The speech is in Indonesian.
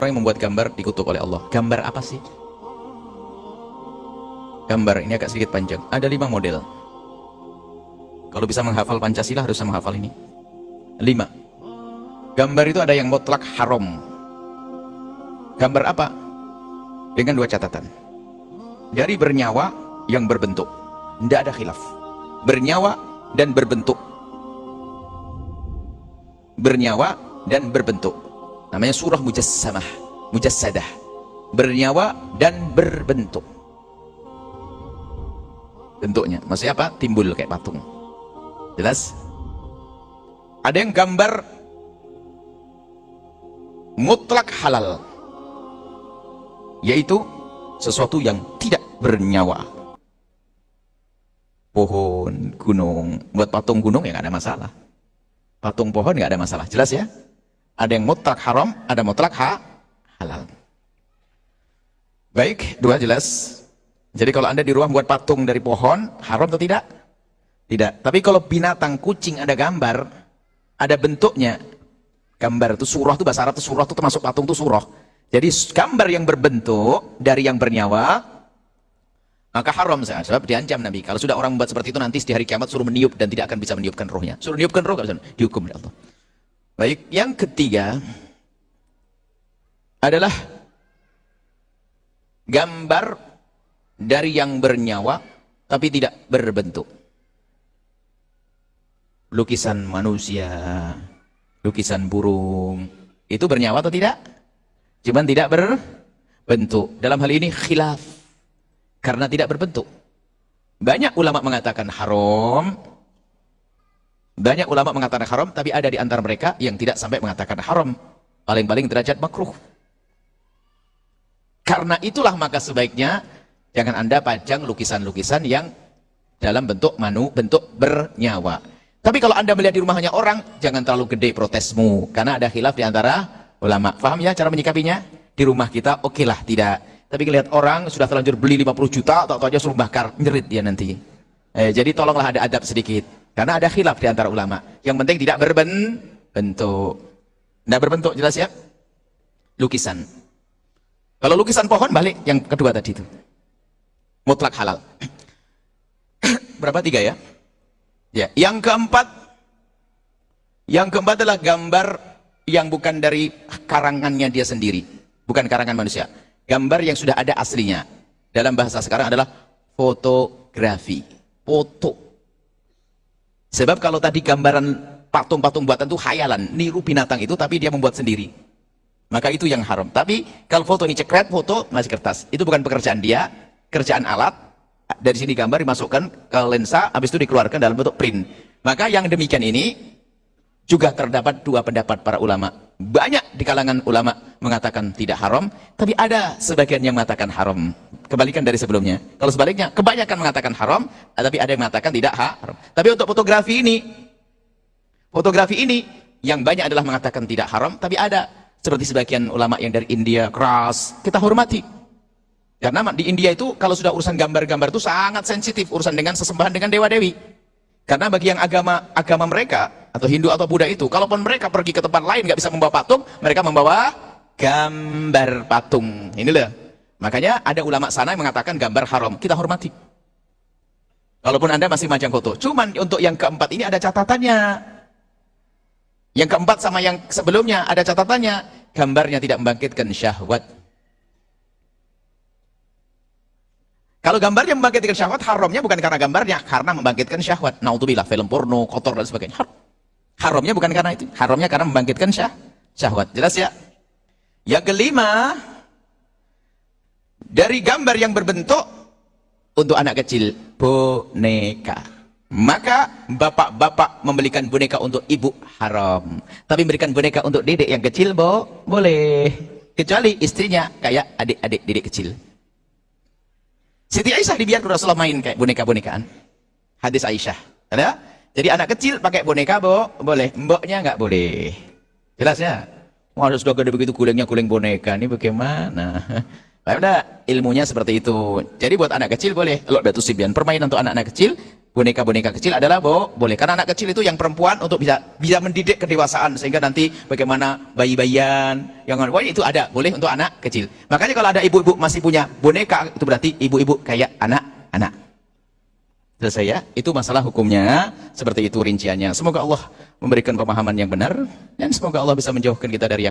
Orang yang membuat gambar dikutuk oleh Allah. Gambar apa sih? Gambar ini agak sedikit panjang. Ada 5 model. Kalau bisa menghafal Pancasila harus menghafal ini. 5. Gambar itu ada yang mutlak haram. Gambar apa? Dengan 2 catatan. Dari bernyawa yang berbentuk. Tidak ada khilaf. Bernyawa dan berbentuk. Bernyawa dan berbentuk. Namanya surah mujassamah, mujassadah. Bernyawa dan berbentuk. Bentuknya, maksudnya apa? Timbul kayak patung. Jelas? Ada yang gambar mutlak halal, yaitu sesuatu yang tidak bernyawa. Pohon, gunung. Buat patung gunung ya nggak ada masalah. Patung pohon nggak ada masalah. Jelas ya? Ada yang mutlak haram, ada mutlak halal. Baik, 2 jelas. Jadi kalau Anda di rumah buat patung dari pohon, haram atau tidak? Tidak. Tapi kalau binatang, kucing ada gambar, ada bentuknya. Gambar itu surah itu bahasa Arab itu surah itu termasuk patung itu surah. Jadi gambar yang berbentuk dari yang bernyawa, maka haram. Sebab diancam Nabi. Kalau sudah orang membuat seperti itu nanti di hari kiamat suruh meniup dan tidak akan bisa meniupkan rohnya. Suruh meniupkan roh, bisa dihukum oleh Allah. Baik, yang ketiga adalah gambar dari yang bernyawa tapi tidak berbentuk. Lukisan manusia, lukisan burung, itu bernyawa atau tidak? Cuman tidak berbentuk. Dalam hal ini khilaf karena tidak berbentuk. Banyak ulama mengatakan haram. Banyak ulama mengatakan haram, tapi ada di antara mereka yang tidak sampai mengatakan haram. Paling-paling derajat makruh. Karena itulah maka sebaiknya jangan Anda pajang lukisan-lukisan yang dalam bentuk bentuk bernyawa. Tapi kalau Anda melihat di rumahnya orang, jangan terlalu gede protesmu. Karena ada khilaf di antara ulama. Paham ya cara menyikapinya? Di rumah kita, oke lah, tidak. Tapi lihat orang sudah terlanjur beli 50 juta, atau aja suruh bakar, nyerit dia nanti. Jadi tolonglah ada adab sedikit. Karena ada khilaf di antara ulama. Yang penting tidak berbentuk. Tidak berbentuk, jelas ya? Lukisan. Kalau lukisan pohon, balik yang kedua tadi itu. Mutlak halal. Berapa? 3 ya? Ya. Yang keempat adalah gambar yang bukan dari karangannya dia sendiri. Bukan karangan manusia. Gambar yang sudah ada aslinya. Dalam bahasa sekarang adalah fotografi. Foto. Sebab kalau tadi gambaran patung-patung buatan itu khayalan, niru binatang itu tapi dia membuat sendiri. Maka itu yang haram. Tapi kalau foto ini cekret, foto masih kertas. Itu bukan pekerjaan dia, kerjaan alat. Dari sini gambar dimasukkan ke lensa, habis itu dikeluarkan dalam bentuk print. Maka yang demikian ini juga terdapat 2 pendapat para ulama. Banyak di kalangan ulama mengatakan tidak haram, tapi ada sebagian yang mengatakan haram. Kebalikan dari sebelumnya. Kalau sebaliknya, kebanyakan mengatakan haram, tapi ada yang mengatakan tidak haram. Tapi untuk fotografi ini yang banyak adalah mengatakan tidak haram, tapi ada seperti sebagian ulama yang dari India keras, kita hormati. Karena di India itu kalau sudah urusan gambar-gambar itu sangat sensitif, urusan dengan sesembahan dengan dewa-dewi. Karena bagi yang agama mereka atau Hindu atau Buddha itu, kalaupun mereka pergi ke tempat lain nggak bisa membawa patung, mereka membawa gambar patung. Inilah. Makanya ada ulama sana yang mengatakan gambar haram. Kita hormati. Walaupun Anda masih majang foto. Cuman untuk yang keempat ini ada catatannya. Yang keempat sama yang sebelumnya ada catatannya. Gambarnya tidak membangkitkan syahwat. Kalau gambarnya membangkitkan syahwat, haramnya bukan karena gambarnya, karena membangkitkan syahwat. Naudzubillah, film porno, kotor dan sebagainya. Haramnya bukan karena itu, haramnya karena membangkitkan syahwat. Jelas ya? Yang kelima, dari gambar yang berbentuk untuk anak kecil, boneka. Maka bapak-bapak membelikan boneka untuk ibu haram. Tapi memberikan boneka untuk dedek yang kecil boleh. Kecuali istrinya kayak adik-adik dedek kecil. Siti Aisyah dibiarkan Rasulullah main kayak boneka-bonekaan. Hadis Aisyah. Ada? Jadi anak kecil pakai boneka boleh, mboknya nggak boleh. Jelas ya? Wah, sudah gede begitu gulingnya guling boneka. Ini bagaimana? Ada ilmunya seperti itu. Jadi buat anak kecil boleh. Kalau batu sibian permainan untuk anak-anak kecil boneka-boneka kecil adalah boleh. Karena anak kecil itu yang perempuan untuk bisa mendidik kedewasaan sehingga nanti bagaimana bayi-bayian yang itu ada boleh untuk anak kecil. Makanya kalau ada ibu-ibu masih punya boneka itu berarti ibu-ibu kayak anak-anak. Selesai ya, itu masalah hukumnya, seperti itu rinciannya. Semoga Allah memberikan pemahaman yang benar dan semoga Allah bisa menjauhkan kita dari yang